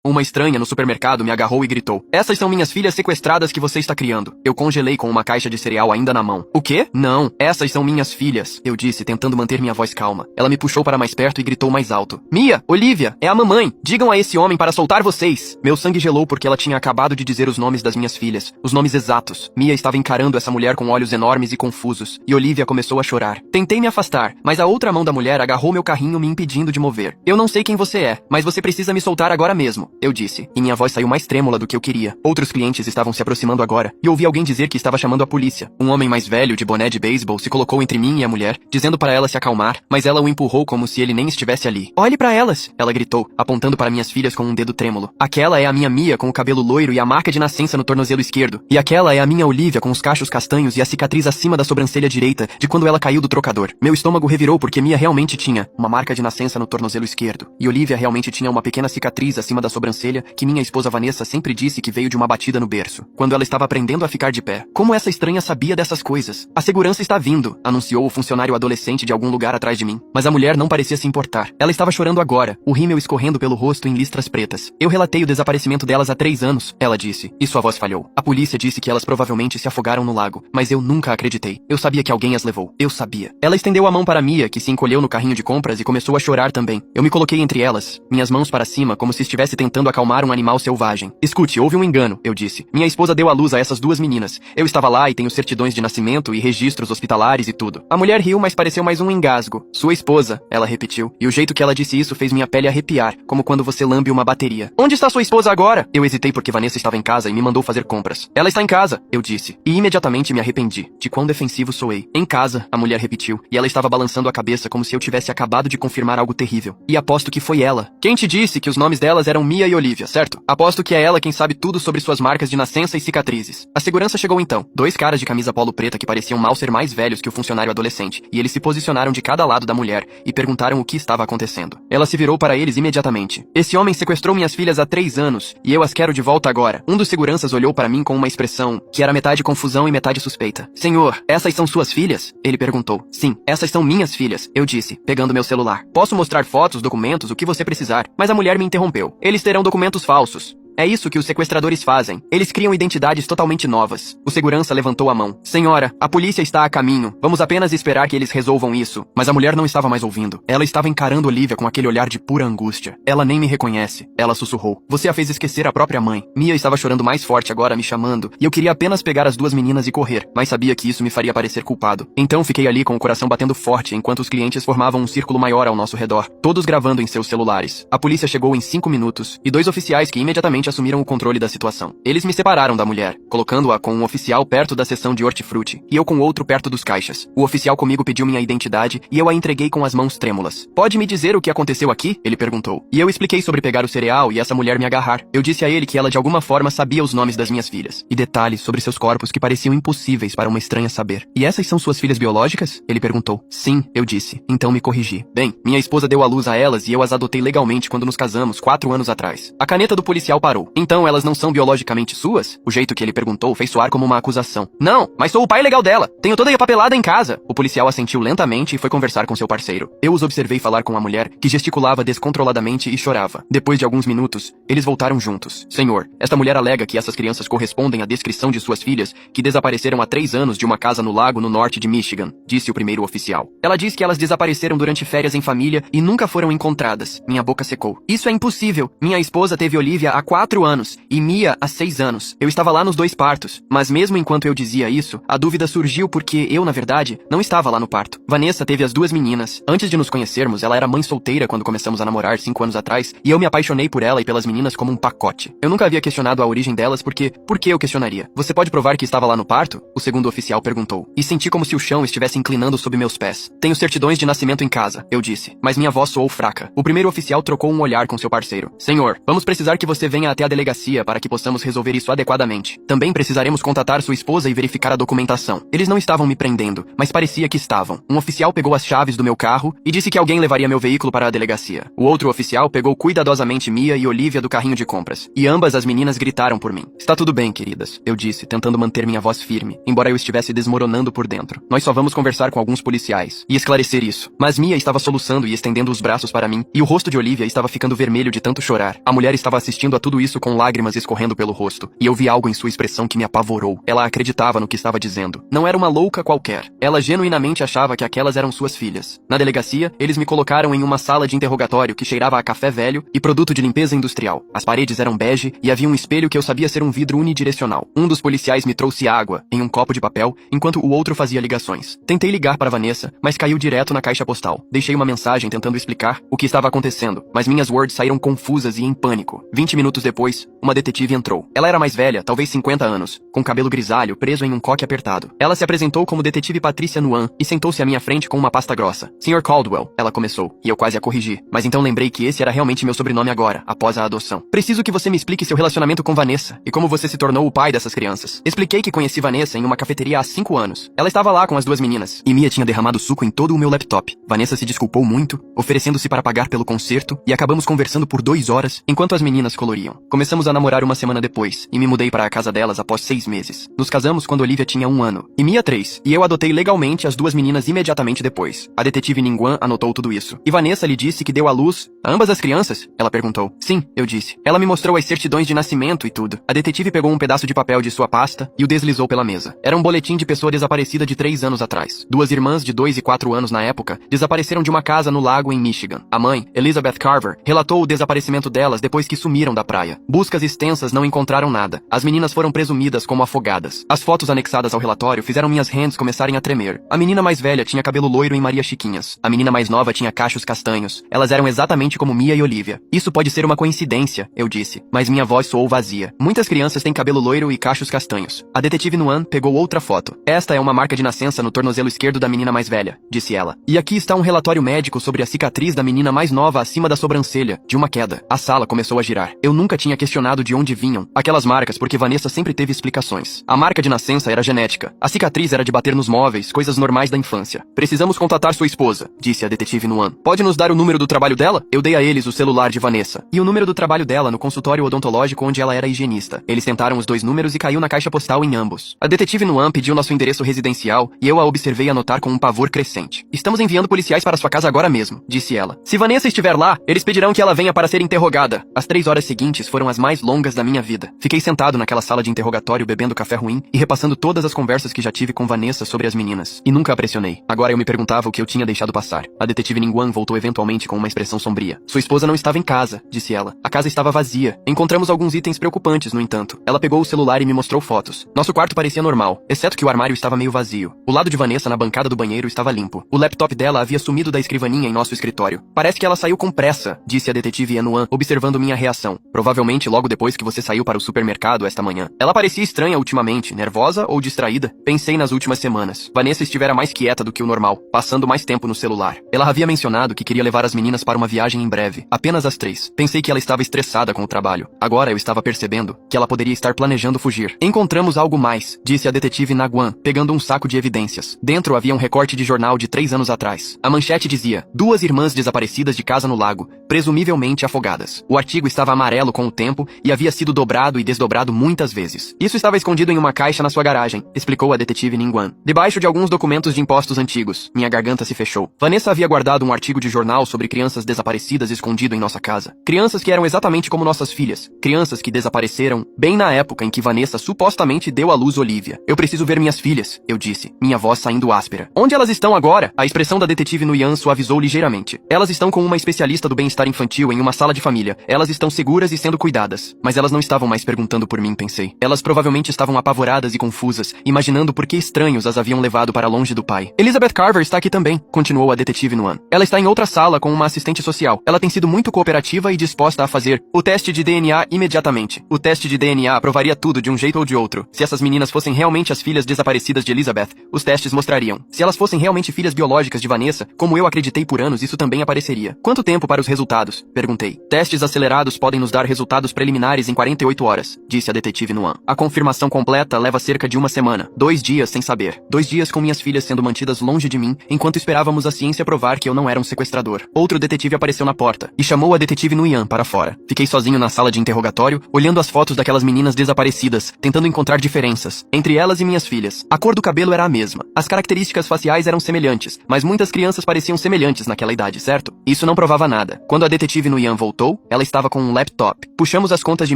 Uma estranha no supermercado me agarrou e gritou: "Essas são minhas filhas sequestradas que você está criando." Eu congelei com uma caixa de cereal ainda na mão. "O quê? Não, essas são minhas filhas", eu disse, tentando manter minha voz calma. Ela me puxou para mais perto e gritou mais alto: "Mia, Olivia, é a mamãe. Digam a esse homem para soltar vocês." Meu sangue gelou porque ela tinha acabado de dizer os nomes das minhas filhas, os nomes exatos. Mia estava encarando essa mulher com olhos enormes e confusos, e Olivia começou a chorar. Tentei me afastar, mas a outra mão da mulher agarrou meu carrinho, me impedindo de mover. "Eu não sei quem você é, mas você precisa me soltar agora mesmo", eu disse, e minha voz saiu mais trêmula do que eu queria. Outros clientes estavam se aproximando agora, e ouvi alguém dizer que estava chamando a polícia. Um homem mais velho, de boné de beisebol, se colocou entre mim e a mulher, dizendo para ela se acalmar, mas ela o empurrou como se ele nem estivesse ali. "Olhe para elas", ela gritou, apontando para minhas filhas com um dedo trêmulo. "Aquela é a minha Mia com o cabelo loiro e a marca de nascença no tornozelo esquerdo, e aquela é a minha Olivia com os cachos castanhos e a cicatriz acima da sobrancelha direita de quando ela caiu do trocador." Meu estômago revirou porque Mia realmente tinha uma marca de nascença no tornozelo esquerdo, e Olivia realmente tinha uma pequena cicatriz acima da sobrancelha que minha esposa Vanessa sempre disse que veio de uma batida no berço, quando ela estava aprendendo a ficar de pé. Como essa estranha sabia dessas coisas? "A segurança está vindo", anunciou o funcionário adolescente de algum lugar atrás de mim. Mas a mulher não parecia se importar. Ela estava chorando agora, o rímel escorrendo pelo rosto em listras pretas. "Eu relatei o desaparecimento delas há 3 anos, ela disse, e sua voz falhou. "A polícia disse que elas provavelmente se afogaram no lago, mas eu nunca acreditei. Eu sabia que alguém as levou. Eu sabia." Ela estendeu a mão para Mia, que se encolheu no carrinho de compras e começou a chorar também. Eu me coloquei entre elas, minhas mãos para cima, como se estivesse tentando acalmar um animal selvagem. "Escute, houve um engano", eu disse. "Minha esposa deu à luz a essas 2 meninas. Eu estava lá e tenho certidões de nascimento e registros hospitalares e tudo." A mulher riu, mas pareceu mais um engasgo. "Sua esposa", ela repetiu, e o jeito que ela disse isso fez minha pele arrepiar, como quando você lambe uma bateria. "Onde está sua esposa agora?" Eu hesitei porque Vanessa estava em casa e me mandou fazer compras. "Ela está em casa", eu disse, e imediatamente me arrependi de quão defensivo soei. "Em casa", a mulher repetiu, e ela estava balançando a cabeça como se eu tivesse acabado de confirmar algo terrível. "E aposto que foi ela. Quem te disse que os nomes delas eram Mia e Olivia, certo? Aposto que é ela quem sabe tudo sobre suas marcas de nascença e cicatrizes." A segurança chegou então. 2 caras de camisa polo preta que pareciam mal ser mais velhos que o funcionário adolescente, e eles se posicionaram de cada lado da mulher e perguntaram o que estava acontecendo. Ela se virou para eles imediatamente. "Esse homem sequestrou minhas filhas há 3 anos, e eu as quero de volta agora." Um dos seguranças olhou para mim com uma expressão que era metade confusão e metade suspeita. "Senhor, essas são suas filhas?" ele perguntou. "Sim, essas são minhas filhas", eu disse, pegando meu celular. "Posso mostrar fotos, documentos, o que você precisar." Mas a mulher me interrompeu. "Eles terão documentos falsos. É isso que os sequestradores fazem. Eles criam identidades totalmente novas." O segurança levantou a mão. "Senhora, a polícia está a caminho. Vamos apenas esperar que eles resolvam isso." Mas a mulher não estava mais ouvindo. Ela estava encarando Olivia com aquele olhar de pura angústia. "Ela nem me reconhece." Ela sussurrou. "Você a fez esquecer a própria mãe." Mia estava chorando mais forte agora, me chamando, e eu queria apenas pegar as 2 meninas e correr, mas sabia que isso me faria parecer culpado. Então fiquei ali com o coração batendo forte enquanto os clientes formavam um círculo maior ao nosso redor, todos gravando em seus celulares. A polícia chegou em 5 minutos, e 2 oficiais que imediatamente assumiram o controle da situação. Eles me separaram da mulher, colocando-a com um oficial perto da seção de hortifruti, e eu com outro perto dos caixas. O oficial comigo pediu minha identidade, e eu a entreguei com as mãos trêmulas. "Pode me dizer o que aconteceu aqui?" ele perguntou. E eu expliquei sobre pegar o cereal e essa mulher me agarrar. Eu disse a ele que ela de alguma forma sabia os nomes das minhas filhas, e detalhes sobre seus corpos que pareciam impossíveis para uma estranha saber. "E essas são suas filhas biológicas?" ele perguntou. "Sim", eu disse. Então me corrigi. "Bem, minha esposa deu à luz a elas e eu as adotei legalmente quando nos casamos 4 anos atrás." A caneta do policial parou. "Então elas não são biologicamente suas?" O jeito que ele perguntou fez soar como uma acusação. "Não, mas sou o pai legal dela. Tenho toda a papelada em casa." O policial assentiu lentamente e foi conversar com seu parceiro. Eu os observei falar com a mulher, que gesticulava descontroladamente e chorava. Depois de alguns minutos, eles voltaram juntos. "Senhor, esta mulher alega que essas crianças correspondem à descrição de suas filhas, que desapareceram há 3 anos de uma casa no lago no norte de Michigan", disse o primeiro oficial. "Ela diz que elas desapareceram durante férias em família e nunca foram encontradas." Minha boca secou. "Isso é impossível. Minha esposa teve Olivia há 4 anos e Mia há 6 anos. Eu estava lá nos 2 partos." Mas mesmo enquanto eu dizia isso, a dúvida surgiu porque eu, na verdade, não estava lá no parto. Vanessa teve as 2 meninas. Antes de nos conhecermos, ela era mãe solteira quando começamos a namorar 5 anos atrás, e eu me apaixonei por ela e pelas meninas como um pacote. Eu nunca havia questionado a origem delas porque, por que eu questionaria? "Você pode provar que estava lá no parto?" o segundo oficial perguntou. E senti como se o chão estivesse inclinando sob meus pés. "Tenho certidões de nascimento em casa", eu disse, mas minha voz soou fraca. O primeiro oficial trocou um olhar com seu parceiro. "Senhor, vamos precisar que você venha venha até a delegacia para que possamos resolver isso adequadamente. Também precisaremos contatar sua esposa e verificar a documentação. Eles não estavam me prendendo, mas parecia que estavam. Um oficial pegou as chaves do meu carro e disse que alguém levaria meu veículo para a delegacia. O outro oficial pegou cuidadosamente Mia e Olivia do carrinho de compras, e ambas as meninas gritaram por mim. Está tudo bem, queridas, eu disse, tentando manter minha voz firme, embora eu estivesse desmoronando por dentro. Nós só vamos conversar com alguns policiais e esclarecer isso. Mas Mia estava soluçando e estendendo os braços para mim, e o rosto de Olivia estava ficando vermelho de tanto chorar. A mulher estava assistindo a tudo isso com lágrimas escorrendo pelo rosto, e eu vi algo em sua expressão que me apavorou. Ela acreditava no que estava dizendo. Não era uma louca qualquer. Ela genuinamente achava que aquelas eram suas filhas. Na delegacia, eles me colocaram em uma sala de interrogatório que cheirava a café velho e produto de limpeza industrial. As paredes eram bege e havia um espelho que eu sabia ser um vidro unidirecional. Um dos policiais me trouxe água em um copo de papel, enquanto o outro fazia ligações. Tentei ligar para Vanessa, mas caiu direto na caixa postal. Deixei uma mensagem tentando explicar o que estava acontecendo, mas minhas words saíram confusas e em pânico. 20 minutos depois, uma detetive entrou. Ela era mais velha, talvez 50 anos, com cabelo grisalho preso em um coque apertado. Ela se apresentou como detetive Patrícia Nuan e sentou-se à minha frente com uma pasta grossa. Sr. Caldwell, ela começou, e eu quase a corrigi, mas então lembrei que esse era realmente meu sobrenome agora, após a adoção. Preciso que você me explique seu relacionamento com Vanessa e como você se tornou o pai dessas crianças. Expliquei que conheci Vanessa em uma cafeteria há 5 anos. Ela estava lá com as duas meninas, e Mia tinha derramado suco em todo o meu laptop. Vanessa se desculpou muito, oferecendo-se para pagar pelo concerto, e acabamos conversando por 2 horas, enquanto as meninas coloriam. Começamos a namorar uma semana depois, e me mudei para a casa delas após 6 meses. Nos casamos quando Olivia tinha 1 ano, e Mia 3, e eu adotei legalmente as duas meninas imediatamente depois. A detetive Ningguan anotou tudo isso. E Vanessa lhe disse que deu à luz a ambas as crianças? Ela perguntou. Sim, eu disse. Ela me mostrou as certidões de nascimento e tudo. A detetive pegou um pedaço de papel de sua pasta e o deslizou pela mesa. Era um boletim de pessoa desaparecida de 3 anos atrás. 2 irmãs de 2 e 4 anos na época desapareceram de uma casa no lago em Michigan. A mãe, Elizabeth Carver, relatou o desaparecimento delas depois que sumiram da praia. Buscas extensas não encontraram nada. As meninas foram presumidas como afogadas. As fotos anexadas ao relatório fizeram minhas hands começarem a tremer. A menina mais velha tinha cabelo loiro em Maria Chiquinhas. A menina mais nova tinha cachos castanhos. Elas eram exatamente como Mia e Olivia. Isso pode ser uma coincidência, eu disse, mas minha voz soou vazia. Muitas crianças têm cabelo loiro e cachos castanhos. A detetive Nuan pegou outra foto. Esta é uma marca de nascença no tornozelo esquerdo da menina mais velha, disse ela. E aqui está um relatório médico sobre a cicatriz da menina mais nova acima da sobrancelha, de uma queda. A sala começou a girar. Eu nunca tinha questionado de onde vinham aquelas marcas porque Vanessa sempre teve explicações. A marca de nascença era genética. A cicatriz era de bater nos móveis, coisas normais da infância. Precisamos contatar sua esposa, disse a detetive Nuan. Pode nos dar o número do trabalho dela? Eu dei a eles o celular de Vanessa. E o número do trabalho dela no consultório odontológico onde ela era higienista. Eles tentaram os 2 números e caiu na caixa postal em ambos. A detetive Nuan pediu nosso endereço residencial e eu a observei anotar com um pavor crescente. Estamos enviando policiais para sua casa agora mesmo, disse ela. Se Vanessa estiver lá, eles pedirão que ela venha para ser interrogada. As 3 horas seguintes foram as mais longas da minha vida. Fiquei sentado naquela sala de interrogatório bebendo café ruim e repassando todas as conversas que já tive com Vanessa sobre as meninas. E nunca a pressionei. Agora eu me perguntava o que eu tinha deixado passar. A detetive Ningguan voltou eventualmente com uma expressão sombria. Sua esposa não estava em casa, disse ela. A casa estava vazia. Encontramos alguns itens preocupantes, no entanto. Ela pegou o celular e me mostrou fotos. Nosso quarto parecia normal, exceto que o armário estava meio vazio. O lado de Vanessa na bancada do banheiro estava limpo. O laptop dela havia sumido da escrivaninha em nosso escritório. Parece que ela saiu com pressa, disse a detetive Yanuan, observando minha reação. Provavelmente logo depois que você saiu para o supermercado esta manhã. Ela parecia estranha ultimamente, nervosa ou distraída? Pensei nas últimas semanas. Vanessa estivera mais quieta do que o normal, passando mais tempo no celular. Ela havia mencionado que queria levar as meninas para uma viagem em breve, apenas as 3. Pensei que ela estava estressada com o trabalho. Agora eu estava percebendo que ela poderia estar planejando fugir. Encontramos algo mais, disse a detetive Naguan, pegando um saco de evidências. Dentro havia um recorte de jornal de 3 anos atrás. A manchete dizia: 2 irmãs desaparecidas de casa no lago, presumivelmente afogadas. O artigo estava amarelo com o tempo e havia sido dobrado e desdobrado muitas vezes. Isso estava escondido em uma caixa na sua garagem, explicou a detetive Ningguan. Debaixo de alguns documentos de impostos antigos. Minha garganta se fechou. Vanessa havia guardado um artigo de jornal sobre crianças desaparecidas escondido em nossa casa. Crianças que eram exatamente como nossas filhas. Crianças que desapareceram bem na época em que Vanessa supostamente deu à luz Olivia. Eu preciso ver minhas filhas, eu disse, minha voz saindo áspera. Onde elas estão agora? A expressão da detetive Nuyan suavizou ligeiramente. Elas estão com uma especialista do bem-estar infantil em uma sala de família. Elas estão seguras e sendo cuidadas. Mas elas não estavam mais perguntando por mim, pensei. Elas provavelmente estavam apavoradas e confusas, imaginando por que estranhos as haviam levado para longe do pai. Elizabeth Carver está aqui também, continuou a detetive Nuan. Ela está em outra sala com uma assistente social. Ela tem sido muito cooperativa e disposta a fazer o teste de DNA imediatamente. O teste de DNA provaria tudo de um jeito ou de outro. Se essas meninas fossem realmente as filhas desaparecidas de Elizabeth, os testes mostrariam. Se elas fossem realmente filhas biológicas de Vanessa, como eu acreditei por anos, isso também apareceria. Quanto tempo para os resultados? Perguntei. Testes acelerados podem nos dar resultados resultados preliminares em 48 horas, disse a detetive Nuan. A confirmação completa leva cerca de uma semana. 2 dias sem saber. 2 dias com minhas filhas sendo mantidas longe de mim, enquanto esperávamos a ciência provar que eu não era um sequestrador. Outro detetive apareceu na porta e chamou a detetive Nuyan para fora. Fiquei sozinho na sala de interrogatório, olhando as fotos daquelas meninas desaparecidas, tentando encontrar diferenças entre elas e minhas filhas. A cor do cabelo era a mesma. As características faciais eram semelhantes, mas muitas crianças pareciam semelhantes naquela idade, certo? Isso não provava nada. Quando a detetive Nuyan voltou, ela estava com um laptop. Puxamos as contas de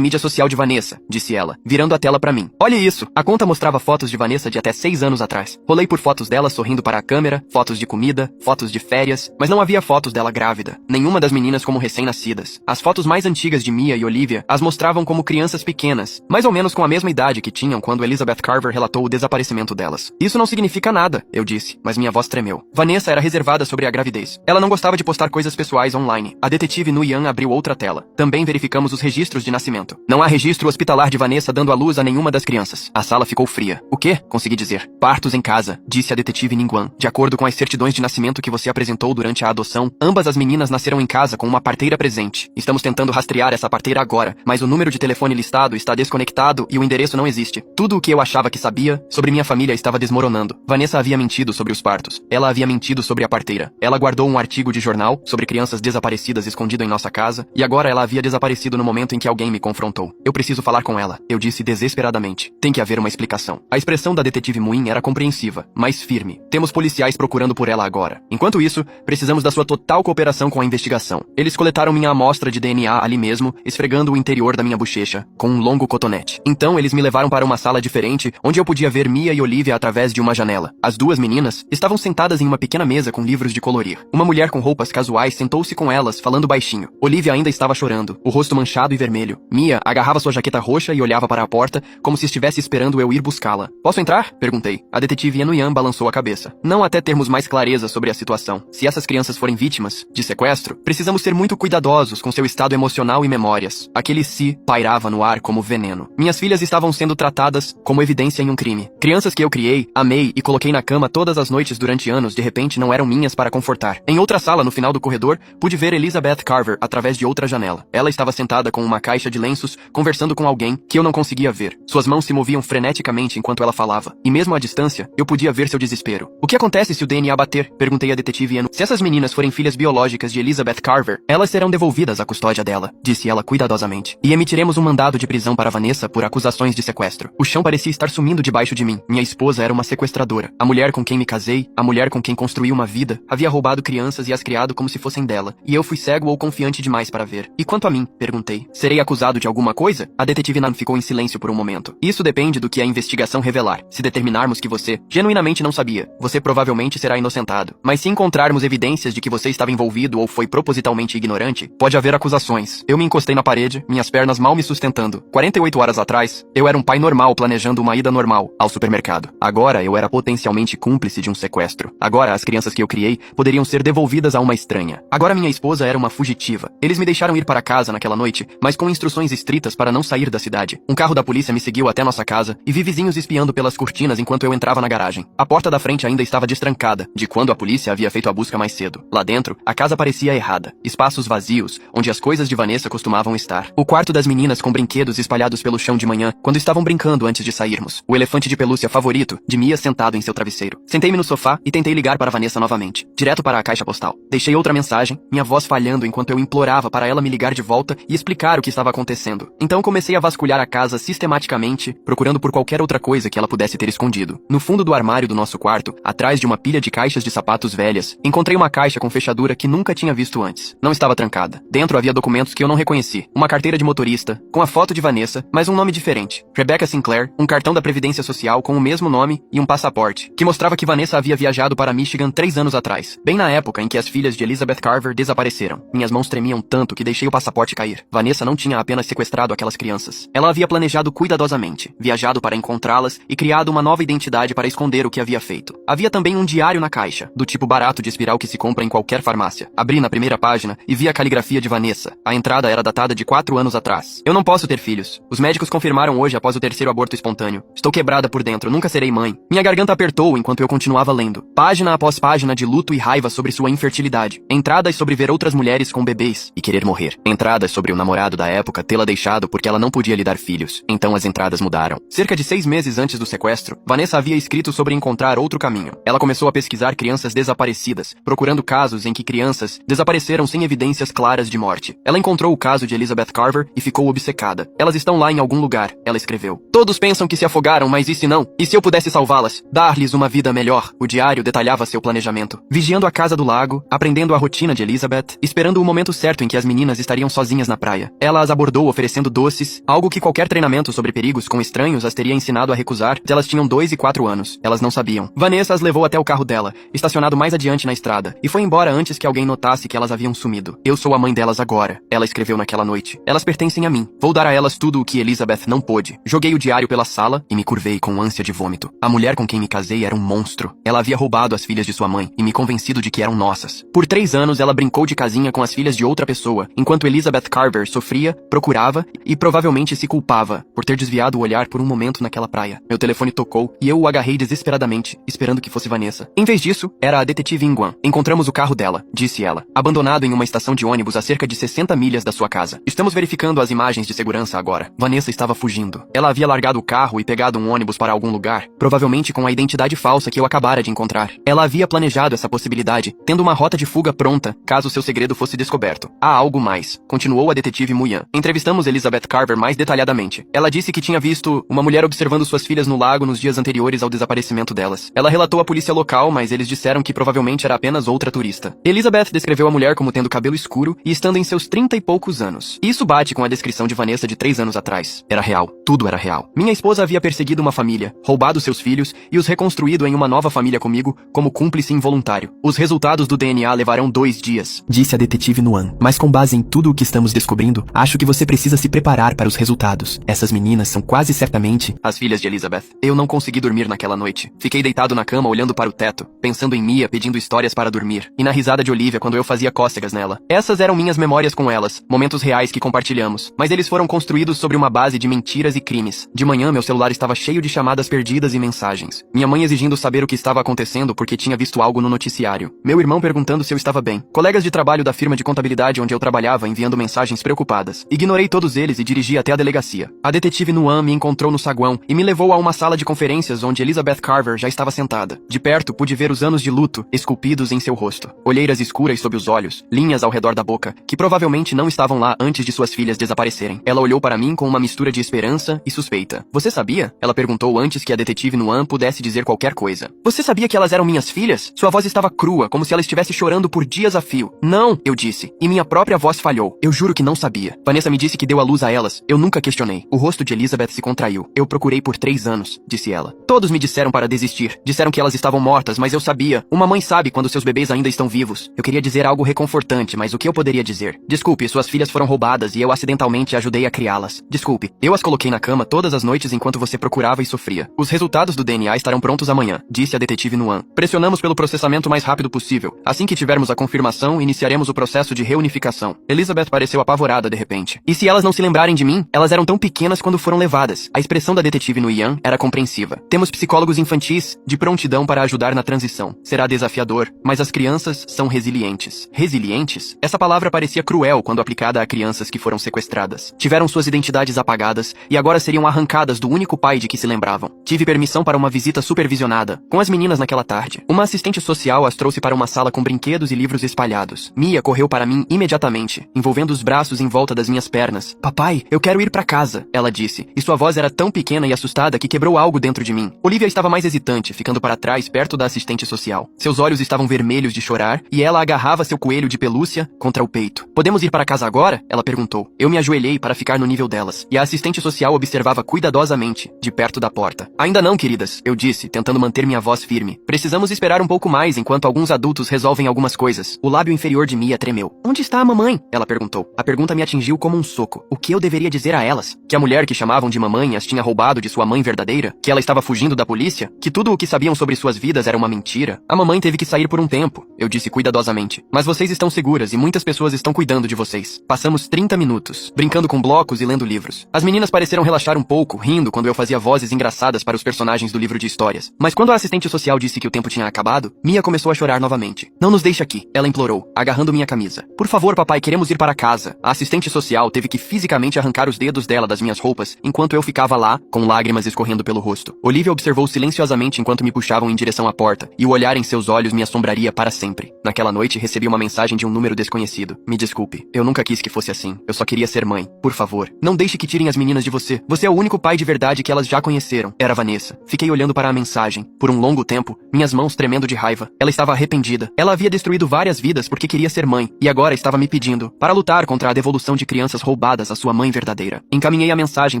mídia social de Vanessa, disse ela, virando a tela para mim. Olhe isso! A conta mostrava fotos de Vanessa de até 6 anos atrás. Rolei por fotos dela sorrindo para a câmera, fotos de comida, fotos de férias, mas não havia fotos dela grávida. Nenhuma das meninas como recém-nascidas. As fotos mais antigas de Mia e Olivia as mostravam como crianças pequenas, mais ou menos com a mesma idade que tinham quando Elizabeth Carver relatou o desaparecimento delas. Isso não significa nada, eu disse, mas minha voz tremeu. Vanessa era reservada sobre a gravidez. Ela não gostava de postar coisas pessoais online. A detetive Nuyan abriu outra tela. Também verificamos os registros de nascimento. Não há registro hospitalar de Vanessa dando à luz a nenhuma das crianças. A sala ficou fria. O quê? Consegui dizer. Partos em casa, disse a detetive Ningguan. De acordo com as certidões de nascimento que você apresentou durante a adoção, ambas as meninas nasceram em casa com uma parteira presente. Estamos tentando rastrear essa parteira agora, mas o número de telefone listado está desconectado e o endereço não existe. Tudo o que eu achava que sabia sobre minha família estava desmoronando. Vanessa havia mentido sobre os partos. Ela havia mentido sobre a parteira. Ela guardou um artigo de jornal sobre crianças desaparecidas escondido em nossa casa, e agora ela havia desaparecido no momento em que alguém me confrontou. Eu preciso falar com ela, eu disse desesperadamente. Tem que haver uma explicação. A expressão da detetive Muin era compreensiva, mas firme. Temos policiais procurando por ela agora. Enquanto isso, precisamos da sua total cooperação com a investigação. Eles coletaram minha amostra de DNA ali mesmo, esfregando o interior da minha bochecha com um longo cotonete. Então eles me levaram para uma sala diferente, onde eu podia ver Mia e Olivia através de uma janela. As duas meninas estavam sentadas em uma pequena mesa com livros de colorir. Uma mulher com roupas casuais sentou-se com elas, falando baixinho. Olivia ainda estava chorando, o rosto manchado e vermelho. Mia agarrava sua jaqueta roxa e olhava para a porta, como se estivesse esperando eu ir buscá-la. Posso entrar? Perguntei. A detetive Yanuyan balançou a cabeça. Não até termos mais clareza sobre a situação. Se essas crianças forem vítimas de sequestro, precisamos ser muito cuidadosos com seu estado emocional e memórias. Aquele si pairava no ar como veneno. Minhas filhas estavam sendo tratadas como evidência em um crime. Crianças que eu criei, amei e coloquei na cama todas as noites durante anos, de repente não eram minhas para confortar. Em outra sala, no final do corredor, pude ver Elizabeth Carver através de outra janela. Ela estava sentada com uma caixa de lenços, conversando com alguém que eu não conseguia ver. Suas mãos se moviam freneticamente enquanto ela falava. E mesmo à distância, eu podia ver seu desespero. O que acontece se o DNA bater? Perguntei à detetive Anu. Se essas meninas forem filhas biológicas de Elizabeth Carver, elas serão devolvidas à custódia dela, disse ela cuidadosamente. E emitiremos um mandado de prisão para Vanessa por acusações de sequestro. O chão parecia estar sumindo debaixo de mim. Minha esposa era uma sequestradora. A mulher com quem me casei, a mulher com quem construí uma vida, havia roubado crianças e as criado como se fossem dela. E eu fui cego ou confiante demais para ver. E quanto a mim? Perguntei. Serei acusado de alguma coisa? A detetive Nan ficou em silêncio por um momento. Isso depende do que a investigação revelar. Se determinarmos que você genuinamente não sabia, você provavelmente será inocentado. Mas se encontrarmos evidências de que você estava envolvido ou foi propositalmente ignorante, pode haver acusações. Eu me encostei na parede, minhas pernas mal me sustentando. 48 horas atrás, eu era um pai normal planejando uma ida normal ao supermercado. Agora eu era potencialmente cúmplice de um sequestro. Agora as crianças que eu criei poderiam ser devolvidas a uma estranha. Agora minha esposa era uma fugitiva. Eles me deixaram ir para casa naquela noite, mas com instruções estritas para não sair da cidade. Um carro da polícia me seguiu até nossa casa e vi vizinhos espiando pelas cortinas enquanto eu entrava na garagem. A porta da frente ainda estava destrancada, de quando a polícia havia feito a busca mais cedo. Lá dentro, a casa parecia errada. Espaços vazios, onde as coisas de Vanessa costumavam estar. O quarto das meninas com brinquedos espalhados pelo chão de manhã, quando estavam brincando antes de sairmos. O elefante de pelúcia favorito de Mia sentado em seu travesseiro. Sentei-me no sofá e tentei ligar para Vanessa novamente, direto para a caixa postal. Deixei outra mensagem, minha voz falhando enquanto eu implorava para ela me ligar de volta e explicar o que estava acontecendo. Então comecei a vasculhar a casa sistematicamente, procurando por qualquer outra coisa que ela pudesse ter escondido. No fundo do armário do nosso quarto, atrás de uma pilha de caixas de sapatos velhas, encontrei uma caixa com fechadura que nunca tinha visto antes. Não estava trancada. Dentro havia documentos que eu não reconheci. Uma carteira de motorista, com a foto de Vanessa, mas um nome diferente. Rebecca Sinclair, um cartão da Previdência Social com o mesmo nome e um passaporte, que mostrava que Vanessa havia viajado para Michigan 3 anos atrás, bem na época em que as filhas de Elizabeth Carver desapareceram. Minhas mãos tremiam tanto que deixei o passaporte cair. Vanessa não tinha apenas sequestrado aquelas crianças. Ela havia planejado cuidadosamente, viajado para encontrá-las e criado uma nova identidade para esconder o que havia feito. Havia também um diário na caixa, do tipo barato de espiral que se compra em qualquer farmácia. Abri na primeira página e vi a caligrafia de Vanessa. A entrada era datada de 4 anos atrás. Eu não posso ter filhos. Os médicos confirmaram hoje após o 3º aborto espontâneo. Estou quebrada por dentro, nunca serei mãe. Minha garganta apertou enquanto eu continuava lendo. Página após página de luto e raiva sobre sua infertilidade. Entradas sobre ver outras mulheres com bebês e querer morrer. Entradas sobre o namorado namorado da época tê-la deixado porque ela não podia lhe dar filhos. Então as entradas mudaram. Cerca de 6 meses antes do sequestro, Vanessa havia escrito sobre encontrar outro caminho. Ela começou a pesquisar crianças desaparecidas, procurando casos em que crianças desapareceram sem evidências claras de morte. Ela encontrou o caso de Elizabeth Carver e ficou obcecada. Elas estão lá em algum lugar, ela escreveu. Todos pensam que se afogaram, mas e se não? E se eu pudesse salvá-las? Dar-lhes uma vida melhor? O diário detalhava seu planejamento. Vigiando a casa do lago, aprendendo a rotina de Elizabeth, esperando o momento certo em que as meninas estariam sozinhas na praia. Ela as abordou oferecendo doces, algo que qualquer treinamento sobre perigos com estranhos as teria ensinado a recusar se elas tinham 2 e 4 anos. Elas não sabiam. Vanessa as levou até o carro dela, estacionado mais adiante na estrada, e foi embora antes que alguém notasse que elas haviam sumido. Eu sou a mãe delas agora, ela escreveu naquela noite. Elas pertencem a mim. Vou dar a elas tudo o que Elizabeth não pôde. Joguei o diário pela sala e me curvei com ânsia de vômito. A mulher com quem me casei era um monstro. Ela havia roubado as filhas de sua mãe e me convencido de que eram nossas. Por 3 anos ela brincou de casinha com as filhas de outra pessoa, enquanto Elizabeth Carver sofria, procurava e provavelmente se culpava por ter desviado o olhar por um momento naquela praia. Meu telefone tocou e eu o agarrei desesperadamente, esperando que fosse Vanessa. Em vez disso, era a detetive Inguan. Encontramos o carro dela, disse ela, abandonado em uma estação de ônibus a cerca de 60 milhas da sua casa. Estamos verificando as imagens de segurança agora. Vanessa estava fugindo. Ela havia largado o carro e pegado um ônibus para algum lugar, provavelmente com a identidade falsa que eu acabara de encontrar. Ela havia planejado essa possibilidade, tendo uma rota de fuga pronta, caso seu segredo fosse descoberto. Há algo mais, continuou a detetive Muyan. Entrevistamos Elizabeth Carver mais detalhadamente. Ela disse que tinha visto uma mulher observando suas filhas no lago nos dias anteriores ao desaparecimento delas. Ela relatou à polícia local, mas eles disseram que provavelmente era apenas outra turista. Elizabeth descreveu a mulher como tendo cabelo escuro e estando em seus 30 e poucos anos. Isso bate com a descrição de Vanessa de 3 anos atrás. Era real. Tudo era real. Minha esposa havia perseguido uma família, roubado seus filhos e os reconstruído em uma nova família comigo como cúmplice involuntário. Os resultados do DNA levarão 2 dias, disse a detetive Nuan. Mas com base em tudo o que estamos descobrindo, acho que você precisa se preparar para os resultados. Essas meninas são quase certamente as filhas de Elizabeth. Eu não consegui dormir naquela noite. Fiquei deitado na cama olhando para o teto, pensando em Mia pedindo histórias para dormir, e na risada de Olivia quando eu fazia cócegas nela. Essas eram minhas memórias com elas, momentos reais que compartilhamos, mas eles foram construídos sobre uma base de mentiras e crimes. De manhã, meu celular estava cheio de chamadas perdidas e mensagens. Minha mãe exigindo saber o que estava acontecendo porque tinha visto algo no noticiário. Meu irmão perguntando se eu estava bem. Colegas de trabalho da firma de contabilidade onde eu trabalhava enviando mensagens preocupadas. Ignorei todos eles e dirigi até a delegacia. A detetive Nuan me encontrou no saguão e me levou a uma sala de conferências onde Elizabeth Carver já estava sentada. De perto, pude ver os anos de luto esculpidos em seu rosto. Olheiras escuras sob os olhos, linhas ao redor da boca, que provavelmente não estavam lá antes de suas filhas desaparecerem. Ela olhou para mim com uma mistura de esperança e suspeita. Você sabia? Ela perguntou antes que a detetive Nuan pudesse dizer qualquer coisa. Você sabia que elas eram minhas filhas? Sua voz estava crua, como se ela estivesse chorando por dias a fio. Não, eu disse. E minha própria voz falhou. Eu juro que não sabia. Vanessa me disse que deu à luz a elas. Eu nunca questionei. O rosto de Elizabeth se contraiu. Eu procurei por 3 anos, disse ela. Todos me disseram para desistir. Disseram que elas estavam mortas, mas eu sabia. Uma mãe sabe quando seus bebês ainda estão vivos. Eu queria dizer algo reconfortante, mas o que eu poderia dizer? Desculpe, suas filhas foram roubadas e eu acidentalmente ajudei a criá-las. Desculpe. Eu as coloquei na cama todas as noites enquanto você procurava e sofria. Os resultados do DNA estarão prontos amanhã, disse a detetive Nuan. Pressionamos pelo processamento mais rápido possível. Assim que tivermos a confirmação, iniciaremos o processo de reunificação. Elizabeth pareceu apavorada de repente. E se elas não se lembrarem de mim? Elas eram tão pequenas quando foram levadas. A expressão da detetive Nuyan era compreensiva. Temos psicólogos infantis de prontidão para ajudar na transição. Será desafiador, mas as crianças são resilientes. Resilientes? Essa palavra parecia cruel quando aplicada a crianças que foram sequestradas. Tiveram suas identidades apagadas e agora seriam arrancadas do único pai de que se lembravam. Tive permissão para uma visita supervisionada com as meninas naquela tarde. Uma assistente social as trouxe para uma sala com brinquedos e livros espalhados. Mia correu para mim imediatamente, envolvendo os braços em volta das minhas pernas. Papai, eu quero ir para casa, ela disse, e sua voz era tão pequena e assustada que quebrou algo dentro de mim. Olivia estava mais hesitante, ficando para trás perto da assistente social. Seus olhos estavam vermelhos de chorar e ela agarrava seu coelho de pelúcia contra o peito. Podemos ir para casa agora? Ela perguntou. Eu me ajoelhei para ficar no nível delas, e a assistente social observava cuidadosamente, de perto da porta. Ainda não, queridas, eu disse, tentando manter minha voz firme. Precisamos esperar um pouco mais enquanto alguns adultos resolvem algumas coisas. O lábio inferior de Mia tremeu. Onde está a mamãe? Ela perguntou. A pergunta me atingiu como um soco. O que eu deveria dizer a elas? Que a mulher que chamavam de mamãe as tinha roubado de sua mãe verdadeira? Que ela estava fugindo da polícia? Que tudo o que sabiam sobre suas vidas era uma mentira? A mamãe teve que sair por um tempo, eu disse cuidadosamente. Mas vocês estão seguras e muitas pessoas estão cuidando de vocês. Passamos 30 minutos, brincando com blocos e lendo livros. As meninas pareceram relaxar um pouco, rindo quando eu fazia vozes engraçadas para os personagens do livro de histórias. Mas quando a assistente social disse que o tempo tinha acabado, Mia começou a chorar novamente. Não nos deixe aqui, ela implorou, agarrando minha camisa. Por favor, papai, queremos ir para casa. A assistente assistente social teve que fisicamente arrancar os dedos dela das minhas roupas enquanto eu ficava lá, com lágrimas escorrendo pelo rosto. Olivia observou silenciosamente enquanto me puxavam em direção à porta, e o olhar em seus olhos me assombraria para sempre. Naquela noite, recebi uma mensagem de um número desconhecido. Me desculpe, eu nunca quis que fosse assim. Eu só queria ser mãe. Por favor, não deixe que tirem as meninas de você. Você é o único pai de verdade que elas já conheceram. Era Vanessa. Fiquei olhando para a mensagem. Por um longo tempo, minhas mãos tremendo de raiva. Ela estava arrependida. Ela havia destruído várias vidas porque queria ser mãe, e agora estava me pedindo para lutar contra a devolução de crianças roubadas à sua mãe verdadeira. Encaminhei a mensagem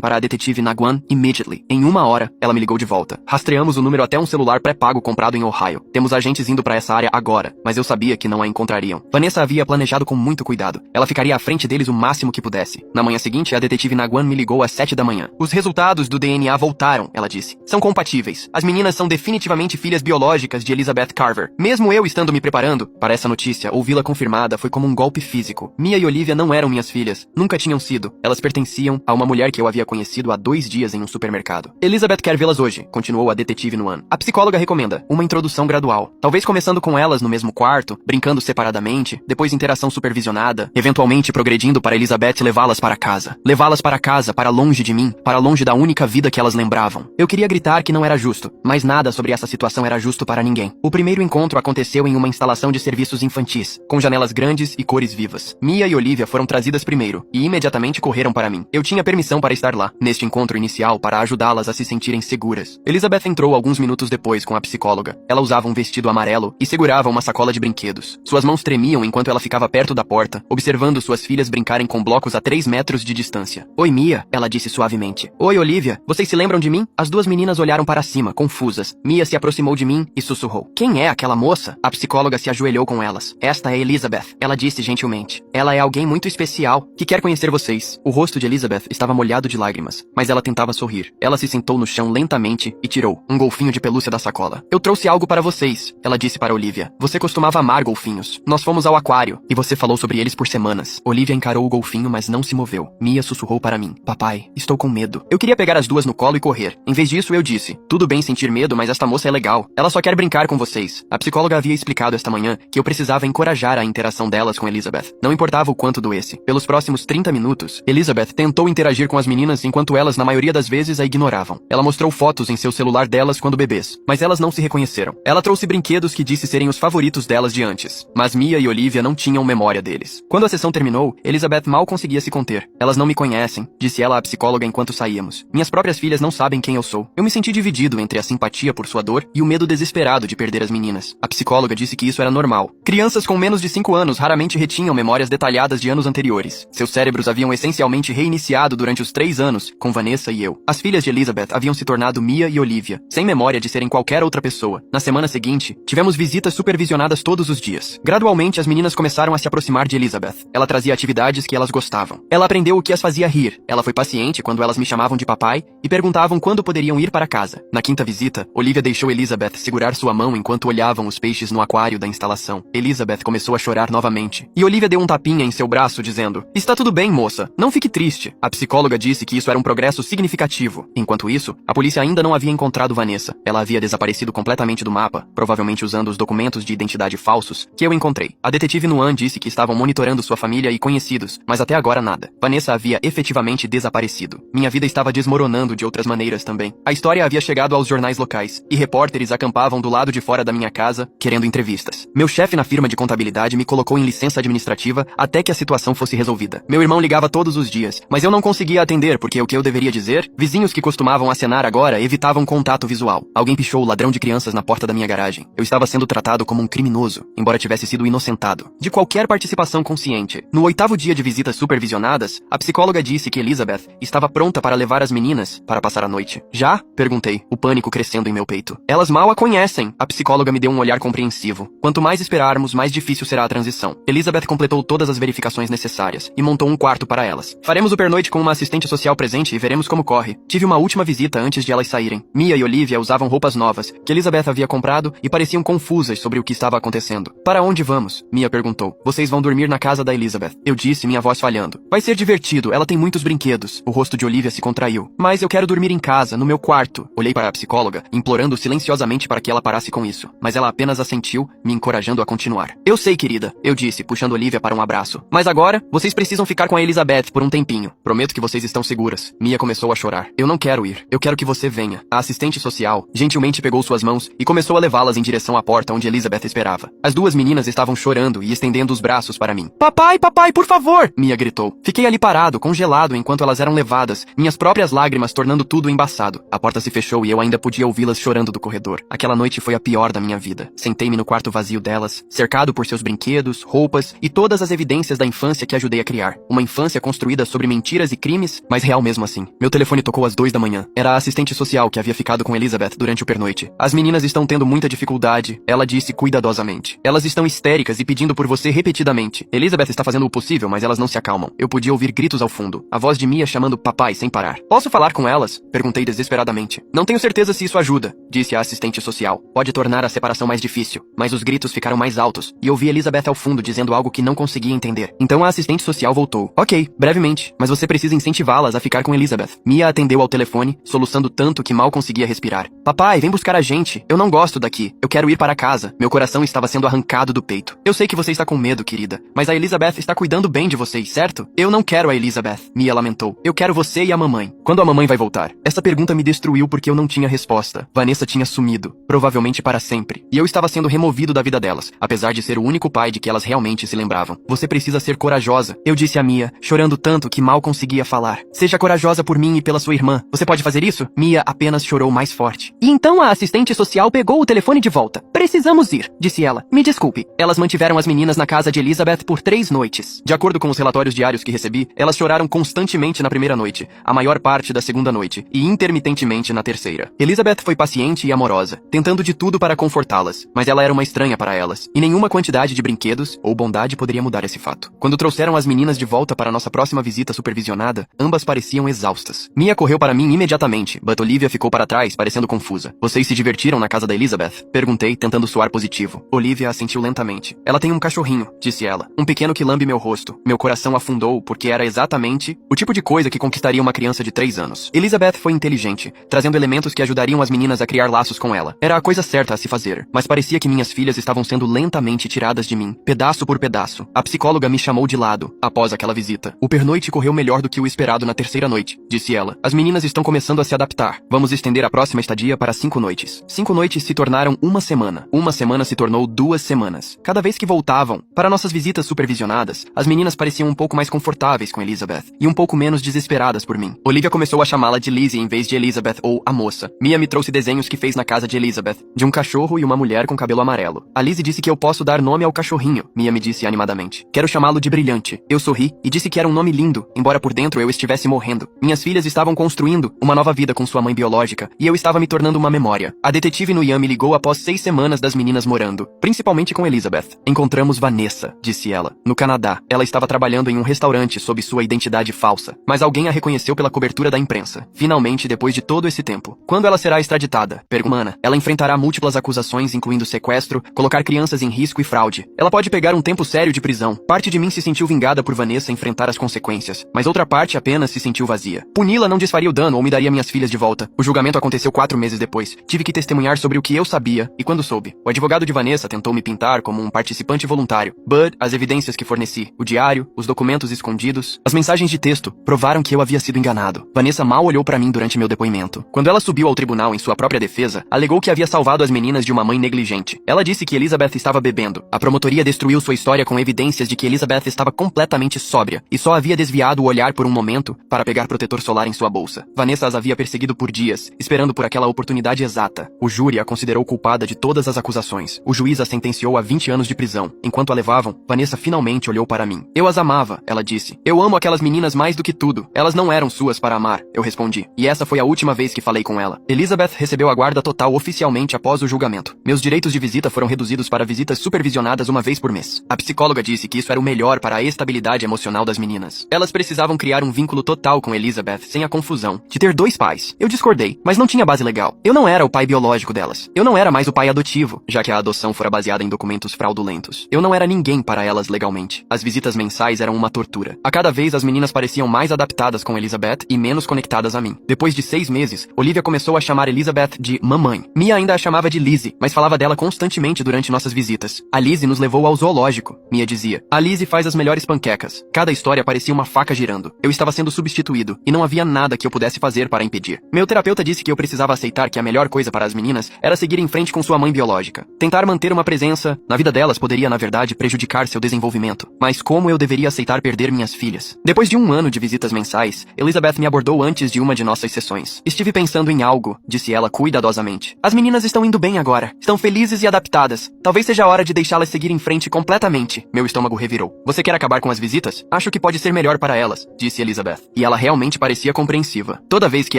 para a detetive Naguan immediately. Em 1 hora, ela me ligou de volta. Rastreamos o número até um celular pré-pago comprado em Ohio. Temos agentes indo para essa área agora, mas eu sabia que não a encontrariam. Vanessa havia planejado com muito cuidado. Ela ficaria à frente deles o máximo que pudesse. Na manhã seguinte, a detetive Naguan me ligou às 7 da manhã. Os resultados do DNA voltaram, ela disse. São compatíveis. As meninas são definitivamente filhas biológicas de Elizabeth Carver. Mesmo eu estando me preparando para essa notícia, ouvi-la confirmada foi como um golpe físico. Mia e Olivia não eram minhas filhas. Nunca tinham sido. Elas pertenciam a uma mulher que eu havia conhecido há 2 dias em um supermercado. Elizabeth quer vê-las hoje, continuou a detetive Nuan. A psicóloga recomenda uma introdução gradual. Talvez começando com elas no mesmo quarto, brincando separadamente, depois interação supervisionada, eventualmente progredindo para Elizabeth levá-las para casa. Levá-las para casa, para longe de mim, para longe da única vida que elas lembravam. Eu queria gritar que não era justo, mas nada sobre essa situação era justo para ninguém. O primeiro encontro aconteceu em uma instalação de serviços infantis, com janelas grandes e cores vivas. Mia e Olivia foram trazidas primeiro, e imediatamente correram para mim. Eu tinha permissão para estar lá, neste encontro inicial, para ajudá-las a se sentirem seguras. Elizabeth entrou alguns minutos depois com a psicóloga. Ela usava um vestido amarelo e segurava uma sacola de brinquedos. Suas mãos tremiam enquanto ela ficava perto da porta, observando suas filhas brincarem com blocos a 3 metros de distância. Oi, Mia, ela disse suavemente. Oi, Olivia, vocês se lembram de mim? As duas meninas olharam para cima, confusas. Mia se aproximou de mim e sussurrou. Quem é aquela moça? A psicóloga se ajoelhou com elas. Esta é Elizabeth, ela disse gentilmente. Ela é alguém muito especial, que quer conhecer vocês. O rosto de Elizabeth estava molhado de lágrimas, mas ela tentava sorrir. Ela se sentou no chão lentamente e tirou um golfinho de pelúcia da sacola. Eu trouxe algo para vocês, ela disse para Olivia. Você costumava amar golfinhos. Nós fomos ao aquário, e você falou sobre eles por semanas. Olivia encarou o golfinho, mas não se moveu. Mia sussurrou para mim. Papai, estou com medo. Eu queria pegar as duas no colo e correr. Em vez disso, eu disse. Tudo bem sentir medo, mas esta moça é legal. Ela só quer brincar com vocês. A psicóloga havia explicado esta manhã que eu precisava encorajar a interação delas com Elizabeth. Não importava o quanto doesse. Pelos próximos 30 minutos, Elizabeth tentou interagir com as meninas enquanto elas, na maioria das vezes, a ignoravam. Ela mostrou fotos em seu celular delas quando bebês, mas elas não se reconheceram. Ela trouxe brinquedos que disse serem os favoritos delas de antes, mas Mia e Olivia não tinham memória deles. Quando a sessão terminou, Elizabeth mal conseguia se conter. Elas não me conhecem, disse ela à psicóloga enquanto saíamos. Minhas próprias filhas não sabem quem eu sou. Eu me senti dividido entre a simpatia por sua dor e o medo desesperado de perder as meninas. A psicóloga disse que isso era normal. Crianças com menos de 5 anos raramente retinham memórias detalhadas de anos anteriores. Seus cérebros haviam essencialmente reiniciado durante os 3 anos, com Vanessa e eu. As filhas de Elizabeth haviam se tornado Mia e Olivia, sem memória de serem qualquer outra pessoa. Na semana seguinte, tivemos visitas supervisionadas todos os dias. Gradualmente, as meninas começaram a se aproximar de Elizabeth. Ela trazia atividades que elas gostavam. Ela aprendeu o que as fazia rir. Ela foi paciente quando elas me chamavam de papai e perguntavam quando poderiam ir para casa. Na quinta visita, Olivia deixou Elizabeth segurar sua mão enquanto olhavam os peixes no aquário da instalação. Elizabeth começou a chorar novamente. E Olivia deu um tapinha em seu braço, dizendo: Está tudo bem, moça. Não fique triste. A psicóloga disse que isso era um progresso significativo. Enquanto isso, a polícia ainda não havia encontrado Vanessa. Ela havia desaparecido completamente do mapa, provavelmente usando os documentos de identidade falsos que eu encontrei. A detetive Nuan disse que estavam monitorando sua família e conhecidos, mas até agora nada. Vanessa havia efetivamente desaparecido. Minha vida estava desmoronando de outras maneiras também. A história havia chegado aos jornais locais, e repórteres acampavam do lado de fora da minha casa, querendo entrevistas. Meu chefe na firma de contabilidade me colocou em licença administrativa até que a situação fosse resolvida. Meu irmão ligava todos os dias, mas eu não conseguia atender porque o que eu deveria dizer? Vizinhos que costumavam acenar agora evitavam contato visual. Alguém pichou o ladrão de crianças na porta da minha garagem. Eu estava sendo tratado como um criminoso, embora tivesse sido inocentado de qualquer participação consciente. No 8º dia de visitas supervisionadas, a psicóloga disse que Elizabeth estava pronta para levar as meninas para passar a noite. Já? Perguntei, o pânico crescendo em meu peito. Elas mal a conhecem. A psicóloga me deu um olhar compreensivo. Quanto mais esperarmos, mais difícil será a transição. Elizabeth completou todas as verificações necessárias e montou um quarto para elas. Faremos o pernoite com uma assistente social presente e veremos como corre. Tive uma última visita antes de elas saírem. Mia e Olivia usavam roupas novas, que Elizabeth havia comprado, e pareciam confusas sobre o que estava acontecendo. Para onde vamos? Mia perguntou. Vocês vão dormir na casa da Elizabeth. Eu disse, minha voz falhando. Vai ser divertido, ela tem muitos brinquedos. O rosto de Olivia se contraiu. Mas eu quero dormir em casa, no meu quarto. Olhei para a psicóloga, implorando silenciosamente para que ela parasse com isso. Mas ela apenas assentiu, me encorajando a continuar. Eu sei, querida, eu disse, puxando Olivia para um abraço. Mas agora, Vocês precisam ficar com a Elizabeth por um tempinho. Prometo que vocês estão seguras. Mia começou a chorar. Eu não quero ir. Eu quero que você venha. A assistente social gentilmente pegou suas mãos e começou a levá-las em direção à porta onde Elizabeth esperava. As duas meninas estavam chorando e estendendo os braços para mim. Papai, papai, por favor! Mia gritou. Fiquei ali parado, congelado, enquanto elas eram levadas, minhas próprias lágrimas tornando tudo embaçado. A porta se fechou e eu ainda podia ouvi-las chorando do corredor. Aquela noite foi a pior da minha vida. Sentei-me no quarto vazio delas, cercado por seus brinquedos, roupas e todas as evidências da infância que ajudei a criar. Uma infância construída sobre mentiras e crimes, mas real mesmo assim. Meu telefone tocou às 2 da manhã. Era a assistente social que havia ficado com Elizabeth durante o pernoite. As meninas estão tendo muita dificuldade, ela disse cuidadosamente. Elas estão histéricas e pedindo por você repetidamente. Elizabeth está fazendo o possível, mas elas não se acalmam. Eu podia ouvir gritos ao fundo. A voz de Mia chamando papai sem parar. Posso falar com elas? Perguntei desesperadamente. Não tenho certeza se isso ajuda, disse a assistente social. Pode tornar a separação mais difícil. Mas os gritos ficaram mais altos, e ouvi Elizabeth ao fundo dizendo algo que não conseguia entender. Então a assistente social voltou. Ok, brevemente, mas você precisa incentivá-las a ficar com Elizabeth. Mia atendeu ao telefone, soluçando tanto que mal conseguia respirar. Papai, vem buscar a gente. Eu não gosto daqui. Eu quero ir para casa. Meu coração estava sendo arrancado do peito. Eu sei que você está com medo, querida, mas a Elizabeth está cuidando bem de vocês, certo? Eu não quero a Elizabeth, Mia lamentou. Eu quero você e a mamãe. Quando a mamãe vai voltar? Essa pergunta me destruiu porque eu não tinha resposta. Vanessa tinha sumido, provavelmente para sempre, e eu estava sendo removido da vida delas, apesar de ser o único pai de que elas realmente se lembravam. Você precisa ser corajosa, eu disse a Mia, chorando tanto que mal conseguia falar. Seja corajosa por mim e pela sua irmã. Você pode fazer isso? Mia apenas chorou mais forte. E então a assistente social pegou o telefone de volta. Precisamos ir, disse ela. Me desculpe. Elas mantiveram as meninas na casa de Elizabeth por 3 noites. De acordo com os relatórios diários que recebi, elas choraram constantemente na primeira noite, a maior parte da segunda noite, e intermitentemente na terceira. Elizabeth foi paciente e amorosa, tentando de tudo para confortá-las, mas ela era uma estranha para elas, e nenhuma quantidade de brinquedos ou bondade poderia mudar esse fato. Quando trouxeram as meninas de volta para nossa próxima visita supervisionada, ambas pareciam exaustas. Mia correu para mim imediatamente, but Olivia ficou para trás, parecendo confusa. Vocês se divertiram na casa da Elizabeth? Perguntei, tentando soar positivo. Olivia assentiu lentamente. Ela tem um cachorrinho, disse ela. Um pequeno que lambe meu rosto. Meu coração afundou, porque era exatamente o tipo de coisa que conquistaria uma criança de 3 anos. Elizabeth foi inteligente, trazendo elementos que ajudariam as meninas a criar laços com ela. Era a coisa certa a se fazer, mas parecia que minhas filhas estavam sendo lentamente tiradas de mim, pedaço por pedaço. A psicóloga me chamou de lado, após aquela visita. O pernoite correu melhor do que o esperado na terceira noite, disse ela. As meninas estão começando a se adaptar. Vamos estender a próxima estadia para 5 noites. 5 noites se tornaram uma semana. Uma semana se tornou 2 semanas. Cada vez que voltavam, para nossas visitas supervisionadas, as meninas pareciam um pouco mais confortáveis com Elizabeth, e um pouco menos desesperadas por mim. Olivia começou a chamá-la de Lizzie em vez de Elizabeth ou a moça. Mia me trouxe desenhos que fez na casa de Elizabeth, de um cachorro e uma mulher com cabelo amarelo. A Lizzie disse que eu posso dar nome ao cachorrinho, Mia me disse animadamente. Quero chamá-lo de Brilhante. Eu sorri e disse que era um nome lindo, embora por dentro eu estivesse morrendo. Minhas filhas estavam construindo uma nova vida com sua mãe biológica, e eu estava me tornando uma memória. A detetive Nguyen me ligou após 6 semanas das meninas morando, principalmente com Elizabeth. Encontramos Vanessa, disse ela, no Canadá. Ela estava trabalhando em um restaurante sob sua identidade falsa, mas alguém a reconheceu pela cobertura da imprensa. Finalmente, depois de todo esse tempo. Quando ela será extraditada? Pergunta. Ela enfrentará múltiplas acusações, incluindo sequestro, colocar crianças em risco e fraude. Ela pode pegar um tempo sério de prisão. Parte de mim se sentiu vingada por Vanessa enfrentar as consequências, mas outra parte apenas se sentiu vazia. Puni-la não desfaria o dano ou me daria minhas filhas de volta. O julgamento aconteceu 4 meses depois. Tive que testemunhar sobre o que eu sabia, e quando soube, o advogado de Vanessa tentou me pintar como um participante voluntário. But as evidências que forneci, o diário, os documentos escondidos, as mensagens de texto, provaram que eu havia sido enganado. Vanessa mal olhou para mim durante meu depoimento. Quando ela subiu ao tribunal em sua própria defesa, alegou que havia salvado as meninas de uma mãe negligente. Ela disse que Elizabeth estava bebendo. A promotoria destruiu sua história com evidências de que Elizabeth estava completamente sóbria e só havia desviado o olhar por um momento para pegar protetor solar em sua bolsa. Vanessa as havia perseguido por dias, esperando por aquela oportunidade exata. O júri a considerou culpada de todas as acusações. O juiz a sentenciou a 20 anos de prisão. Enquanto a levavam, Vanessa finalmente olhou para mim. Eu as amava, ela disse. Eu amo aquelas meninas mais do que tudo. Elas não eram suas para amar, eu respondi. E essa foi a última vez que falei com ela. Elizabeth recebeu a guarda total oficialmente após o julgamento. Meus direitos de visita foram reduzidos para visitas supervisionadas uma vez por mês. A psicóloga disse que isso era o melhor para a estabilidade emocional das meninas. Elas precisavam criar um vínculo total com Elizabeth sem a confusão de ter 2 pais. Eu discordei, mas não tinha base legal. Eu não era o pai biológico delas. Eu não era mais o pai adotivo, já que a adoção fora baseada em documentos fraudulentos. Eu não era ninguém para elas legalmente. As visitas mensais eram uma tortura. A cada vez as meninas pareciam mais adaptadas com Elizabeth e menos conectadas a mim. Depois de 6 meses, Olivia começou a chamar Elizabeth de mamãe. Mia ainda a chamava de Lizzie, mas falava dela constantemente durante nossas visitas. A Lizzie nos levou ao zoológico, Mia dizia. A Lizzie faz as melhores melhores panquecas. Cada história parecia uma faca girando. Eu estava sendo substituído, e não havia nada que eu pudesse fazer para impedir. Meu terapeuta disse que eu precisava aceitar que a melhor coisa para as meninas era seguir em frente com sua mãe biológica. Tentar manter uma presença na vida delas poderia, na verdade, prejudicar seu desenvolvimento. Mas como eu deveria aceitar perder minhas filhas? Depois de 1 ano de visitas mensais, Elizabeth me abordou antes de uma de nossas sessões. Estive pensando em algo, disse ela cuidadosamente. As meninas estão indo bem agora. Estão felizes e adaptadas. Talvez seja a hora de deixá-las seguir em frente completamente. Meu estômago revirou. Você quer acabar com as visitas? Acho que pode ser melhor para elas, disse Elizabeth. E ela realmente parecia compreensiva. Toda vez que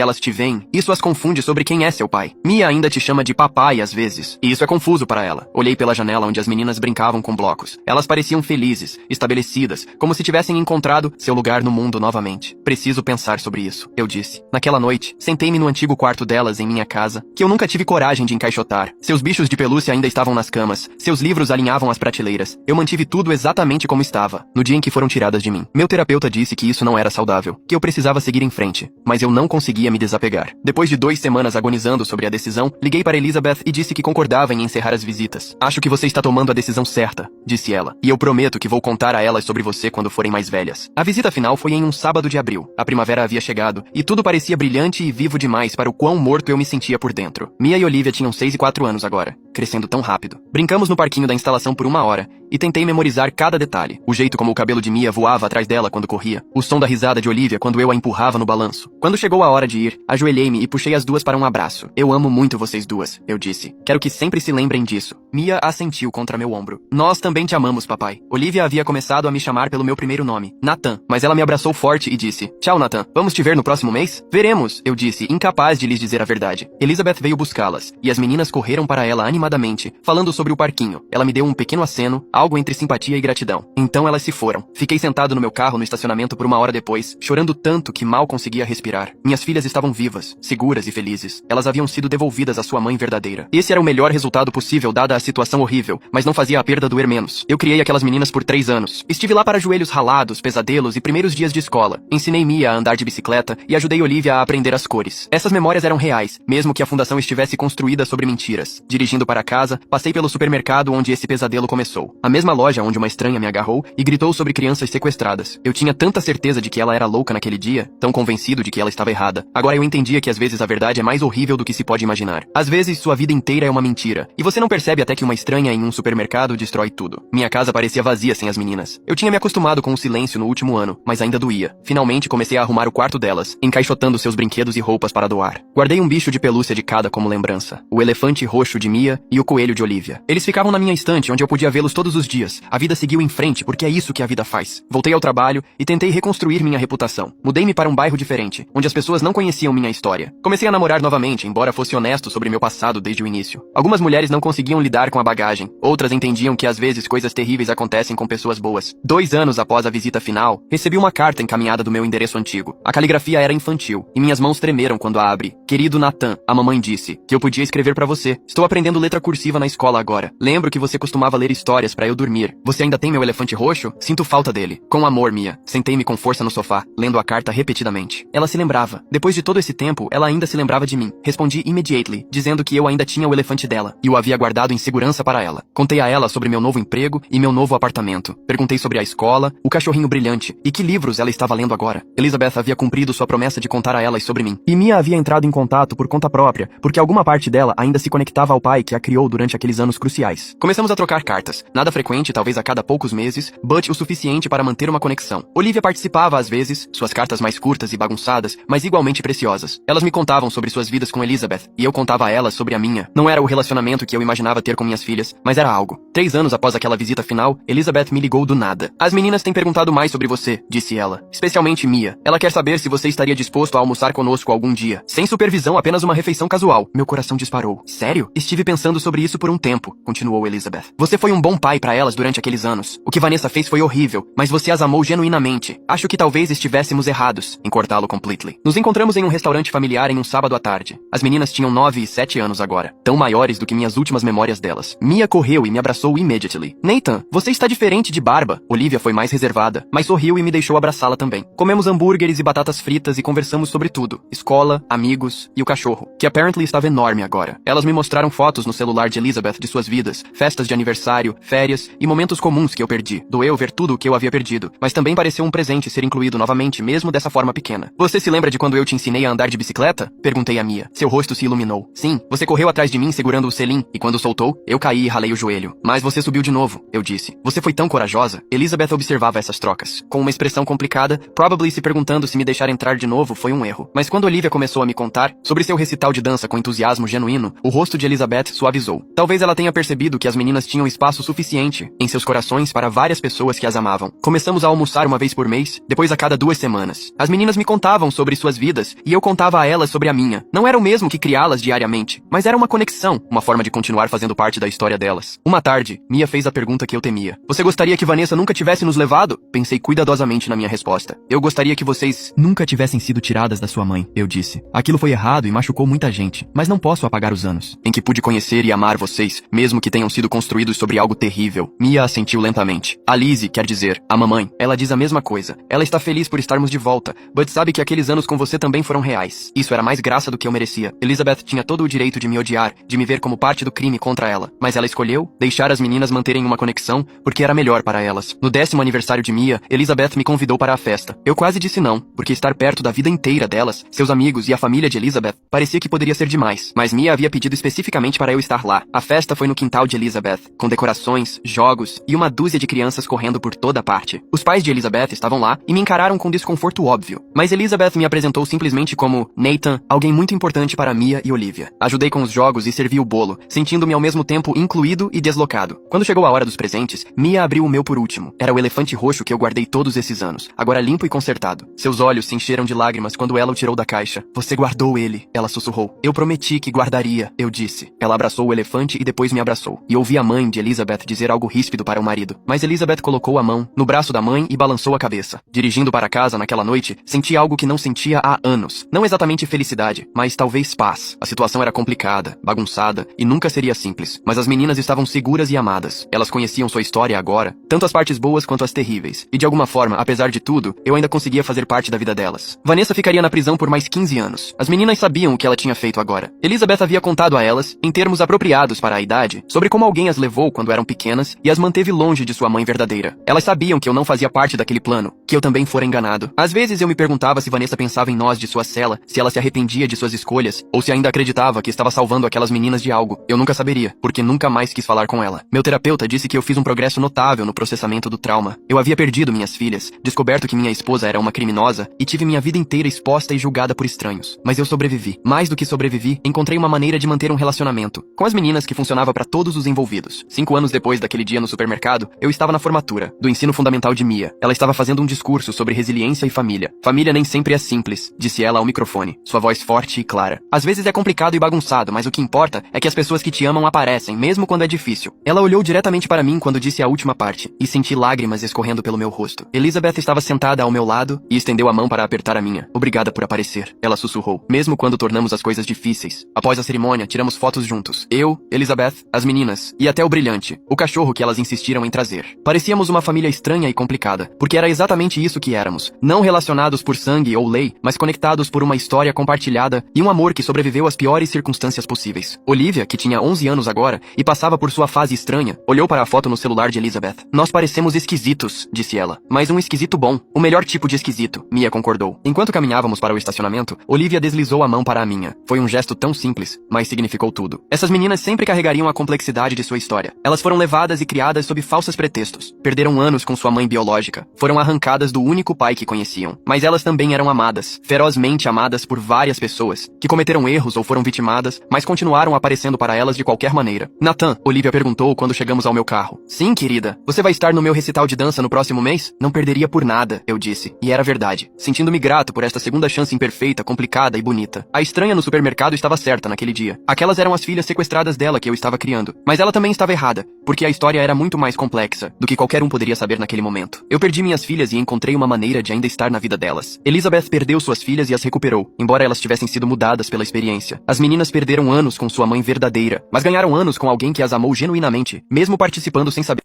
elas te veem, isso as confunde sobre quem é seu pai. Mia ainda te chama de papai às vezes. E isso é confuso para ela. Olhei pela janela onde as meninas brincavam com blocos. Elas pareciam felizes, estabelecidas, como se tivessem encontrado seu lugar no mundo novamente. Preciso pensar sobre isso, eu disse. Naquela noite, sentei-me no antigo quarto delas em minha casa, que eu nunca tive coragem de encaixotar. Seus bichos de pelúcia ainda estavam nas camas. Seus livros alinhavam as prateleiras. Eu mantive tudo exatamente como estava, no dia em que foram tiradas de mim. Meu terapeuta disse que isso não era saudável, que eu precisava seguir em frente, mas eu não conseguia me desapegar. Depois de 2 semanas agonizando sobre a decisão, liguei para Elizabeth e disse que concordava em encerrar as visitas. Acho que você está tomando a decisão certa, disse ela, e eu prometo que vou contar a elas sobre você quando forem mais velhas. A visita final foi em um sábado de abril. A primavera havia chegado, e tudo parecia brilhante e vivo demais para o quão morto eu me sentia por dentro. Mia e Olivia tinham 6 e 4 anos agora, crescendo tão rápido. Brincamos no parquinho da instalação por 1 hora, e tentei memorizar cada detalhe. O jeito como o cabelo de Mia voava atrás dela quando corria, o som da risada de Olivia quando eu a empurrava no balanço. Quando chegou a hora de ir, ajoelhei-me e puxei as duas para um abraço. Eu amo muito vocês duas, eu disse. Quero que sempre se lembrem disso. Mia assentiu contra meu ombro. Nós também te amamos, papai. Olivia havia começado a me chamar pelo meu primeiro nome, Nathan, mas ela me abraçou forte e disse, tchau, Nathan, vamos te ver no próximo mês? Veremos, eu disse, incapaz de lhes dizer a verdade. Elizabeth veio buscá-las, e as meninas correram para ela animadamente, falando sobre o parquinho. Ela me deu um pequeno aceno, algo entre simpatia e gratidão. Então elas se foram. Fiquei sentado no meu carro no estacionamento por 1 hora depois, chorando tanto que mal conseguia respirar. Minhas filhas estavam vivas, seguras e felizes. Elas haviam sido devolvidas à sua mãe verdadeira. Esse era o melhor resultado possível dada a situação horrível, mas não fazia a perda doer menos. Eu criei aquelas meninas por 3 anos. Estive lá para joelhos ralados, pesadelos e primeiros dias de escola. Ensinei Mia a andar de bicicleta e ajudei Olivia a aprender as cores. Essas memórias eram reais, mesmo que a fundação estivesse construída sobre mentiras. Dirigindo para casa, passei pelo supermercado onde esse pesadelo começou. A mesma loja onde uma estranha me agarrou e gritou sobre crianças sequestradas. Eu tinha tanta certeza de que ela era louca naquele dia, tão convencido de que ela estava errada. Agora eu entendia que às vezes a verdade é mais horrível do que se pode imaginar. Às vezes sua vida inteira é uma mentira, e você não percebe até que uma estranha em um supermercado destrói tudo. Minha casa parecia vazia sem as meninas. Eu tinha me acostumado com o silêncio no último ano, mas ainda doía. Finalmente comecei a arrumar o quarto delas, encaixotando seus brinquedos e roupas para doar. Guardei um bicho de pelúcia de cada como lembrança. O elefante roxo de Mia e o coelho de Olivia. Eles ficavam na minha estante onde eu podia vê-los todos os dias. A vida seguiu em frente porque é isso que a vida faz. Voltei ao trabalho e tentei reconstruir minha reputação. Mudei-me para um bairro diferente, onde as pessoas não conheciam minha história. Comecei a namorar novamente, embora fosse honesto sobre meu passado desde o início. Algumas mulheres não conseguiam lidar com a bagagem. Outras entendiam que às vezes coisas terríveis acontecem com pessoas boas. 2 anos após a visita final, recebi uma carta encaminhada do meu endereço antigo. A caligrafia era infantil e minhas mãos tremeram quando a abri. Querido Nathan, a mamãe disse que eu podia escrever para você. Estou aprendendo letra cursiva na escola agora. Lembro que você costumava ler histórias para eu dormir. Você ainda tem meu elefante roxo? Sinto falta dele. Com amor, Mia. Sentei-me com força no sofá, lendo a carta repetidamente. Ela se lembrava. Depois de todo esse tempo, ela ainda se lembrava de mim. Respondi immediately, dizendo que eu ainda tinha o elefante dela e o havia guardado em segurança para ela. Contei a ela sobre meu novo emprego e meu novo apartamento. Perguntei sobre a escola, o cachorrinho brilhante e que livros ela estava lendo agora. Elizabeth havia cumprido sua promessa de contar a elas sobre mim. E Mia havia entrado em contato por conta própria, porque alguma parte dela ainda se conectava ao pai que a criou durante aqueles anos cruciais. Começamos a trocar cartas. Nada frequente, talvez a cada poucos meses, but o suficiente para manter uma conexão. Olivia participava às vezes, suas cartas mais curtas e bagunçadas, mas igualmente preciosas. Elas me contavam sobre suas vidas com Elizabeth, e eu contava a elas sobre a minha. Não era o relacionamento que eu imaginava ter com minhas filhas, mas era algo. 3 anos após aquela visita final, Elizabeth me ligou do nada. As meninas têm perguntado mais sobre você, disse ela. Especialmente Mia. Ela quer saber se você estaria disposto a almoçar conosco algum dia. Sem supervisão, apenas uma refeição casual. Meu coração disparou. Sério? Estive pensando sobre isso por um tempo, continuou Elizabeth. Você foi um bom pai para elas durante aqueles anos. O que Vanessa fez foi horrível, mas você as amou genuinamente. Acho que talvez estivéssemos errados em cortá-lo completely. Nos encontramos em um restaurante familiar em um sábado à tarde. As meninas tinham 9 e 7 anos agora, tão maiores do que minhas últimas memórias delas. Mia correu e me abraçou immediately. Nathan, você está diferente de barba. Olivia foi mais reservada, mas sorriu e me deixou abraçá-la também. Comemos hambúrgueres e batatas fritas e conversamos sobre tudo. Escola, amigos e o cachorro, que apparently estava enorme agora. Elas me mostraram fotos no celular de Elizabeth de suas vidas, festas de aniversário, férias e momentos comuns que eu perdi. Doeu ver devolver tudo o que eu havia perdido, mas também pareceu um presente ser incluído novamente, mesmo dessa forma pequena. Você se lembra de quando eu te ensinei a andar de bicicleta? Perguntei a Mia. Seu rosto se iluminou. Sim, você correu atrás de mim segurando o selim, e quando soltou, eu caí e ralei o joelho. Mas você subiu de novo, eu disse. Você foi tão corajosa. Elizabeth observava essas trocas, com uma expressão complicada, probably se perguntando se me deixar entrar de novo foi um erro. Mas quando Olivia começou a me contar sobre seu recital de dança com entusiasmo genuíno, o rosto de Elizabeth suavizou. Talvez ela tenha percebido que as meninas tinham espaço suficiente em seus corações para várias pessoas que as amavam. Começamos a almoçar uma vez por mês, depois a cada 2 semanas. As meninas me contavam sobre suas vidas, e eu contava a elas sobre a minha. Não era o mesmo que criá-las diariamente, mas era uma conexão, uma forma de continuar fazendo parte da história delas. Uma tarde, Mia fez a pergunta que eu temia. Você gostaria que Vanessa nunca tivesse nos levado? Pensei cuidadosamente na minha resposta. Eu gostaria que vocês nunca tivessem sido tiradas da sua mãe, eu disse. Aquilo foi errado e machucou muita gente, mas não posso apagar os anos em que pude conhecer e amar vocês, mesmo que tenham sido construídos sobre algo terrível. Mia assentiu lentamente. A Lizzie, quer dizer, a mamãe, ela diz a mesma coisa. Ela está feliz por estarmos de volta, but sabe que aqueles anos com você também foram reais. Isso era mais graça do que eu merecia. Elizabeth tinha todo o direito de me odiar, de me ver como parte do crime contra ela, mas ela escolheu deixar as meninas manterem uma conexão porque era melhor para elas. No 10º aniversário de Mia, Elizabeth me convidou para a festa. Eu quase disse não, porque estar perto da vida inteira delas, seus amigos e a família de Elizabeth, parecia que poderia ser demais. Mas Mia havia pedido especificamente para eu estar lá. A festa foi no quintal de Elizabeth, com decorações, jogos e uma dúzia de crianças correndo por toda parte. Os pais de Elizabeth estavam lá e me encararam com desconforto óbvio. Mas Elizabeth me apresentou simplesmente como Nathan, alguém muito importante para Mia e Olivia. Ajudei com os jogos e servi o bolo, sentindo-me ao mesmo tempo incluído e deslocado. Quando chegou a hora dos presentes, Mia abriu o meu por último. Era o elefante roxo que eu guardei todos esses anos, agora limpo e consertado. Seus olhos se encheram de lágrimas quando ela o tirou da caixa. Você guardou ele, ela sussurrou. Eu prometi que guardaria, eu disse. Ela abraçou o elefante e depois me abraçou. E ouvi a mãe de Elizabeth dizer algo ríspido para o marido. Mas Elizabeth colocou a mão no braço da mãe e balançou a cabeça. Dirigindo para casa naquela noite, senti algo que não sentia há anos. Não exatamente felicidade, mas talvez paz. A situação era complicada, bagunçada e nunca seria simples. Mas as meninas estavam seguras e amadas. Elas conheciam sua história agora, tanto as partes boas quanto as terríveis. E de alguma forma, apesar de tudo, eu ainda conseguia fazer parte da vida delas. Vanessa ficaria na prisão por mais 15 anos. As meninas sabiam o que ela tinha feito agora. Elizabeth havia contado a elas, em termos apropriados para a idade, sobre como alguém as levou quando eram pequenas e as manteve longe de sua mãe verdadeira. Elas sabiam que eu não fazia parte daquele plano, que eu também fora enganado. Às vezes eu me perguntava se Vanessa pensava em nós de sua cela, se ela se arrependia de suas escolhas, ou se ainda acreditava que estava salvando aquelas meninas de algo. Eu nunca saberia, porque nunca mais quis falar com ela. Meu terapeuta disse que eu fiz um progresso notável no processamento do trauma. Eu havia perdido minhas filhas, descoberto que minha esposa era uma criminosa e tive minha vida inteira exposta e julgada por estranhos. Mas eu sobrevivi. Mais do que sobrevivi, encontrei uma maneira de manter um relacionamento com as meninas que funcionava para todos os envolvidos. 5 anos depois daquele dia no supermercado, eu estava na formatura do ensino fundamental de Mia. Ela estava fazendo um discurso sobre resiliência e família. Família nem sempre é simples, disse ela ao microfone, sua voz forte e clara. Às vezes é complicado e bagunçado, mas o que importa é que as pessoas que te amam aparecem, mesmo quando é difícil. Ela olhou diretamente para mim quando disse a última parte, e senti lágrimas escorrendo pelo meu rosto. Elizabeth estava sentada ao meu lado e estendeu a mão para apertar a minha. Obrigada por aparecer, ela sussurrou, mesmo quando tornamos as coisas difíceis. Após a cerimônia, tiramos fotos juntos. Eu, Elizabeth, as meninas, e até o Brilhante, o cachorro que elas insistiram em trazer. Parecíamos uma família estranha e complicada, porque era exatamente isso que éramos. Não relacionados por sangue ou lei, mas conectados por uma história compartilhada e um amor que sobreviveu às piores circunstâncias possíveis. Olivia, que tinha 11 anos agora e passava por sua fase estranha, olhou para a foto no celular de Elizabeth. Nós parecemos esquisitos, disse ela. Mas um esquisito bom. O melhor tipo de esquisito, Mia concordou. Enquanto caminhávamos para o estacionamento, Olivia deslizou a mão para a minha. Foi um gesto tão simples, mas significou tudo. Essas meninas sempre carregariam a complexidade de sua história. Elas foram levadas e criadas sob falsos pretextos. Perderam anos com sua mãe biológica. Foram arrancadas do único pai que conheciam. Mas elas também eram amadas, ferozmente amadas por várias pessoas, que cometeram erros ou foram vitimadas, mas continuaram aparecendo para elas de qualquer maneira. Nathan, Olivia perguntou quando chegamos ao meu carro. Sim, querida. Você vai estar no meu recital de dança no próximo mês? Não perderia por nada, eu disse. E era verdade. Sentindo-me grato por esta segunda chance imperfeita, complicada e bonita. A estranha no supermercado estava certa naquele dia. Aquelas eram as filhas sequestradas dela que eu estava criando. Mas ela também estava errada, porque a história era muito mais complexa do que qualquer um poderia saber naquele momento. Eu perdi minhas filhas e encontrei uma maneira de ainda estar na vida delas. Elizabeth perdeu suas filhas e as recuperou, embora elas tivessem sido mudadas pela experiência. As meninas perderam anos com sua mãe verdadeira, mas ganharam anos com alguém que as amou genuinamente, mesmo participando sem saber.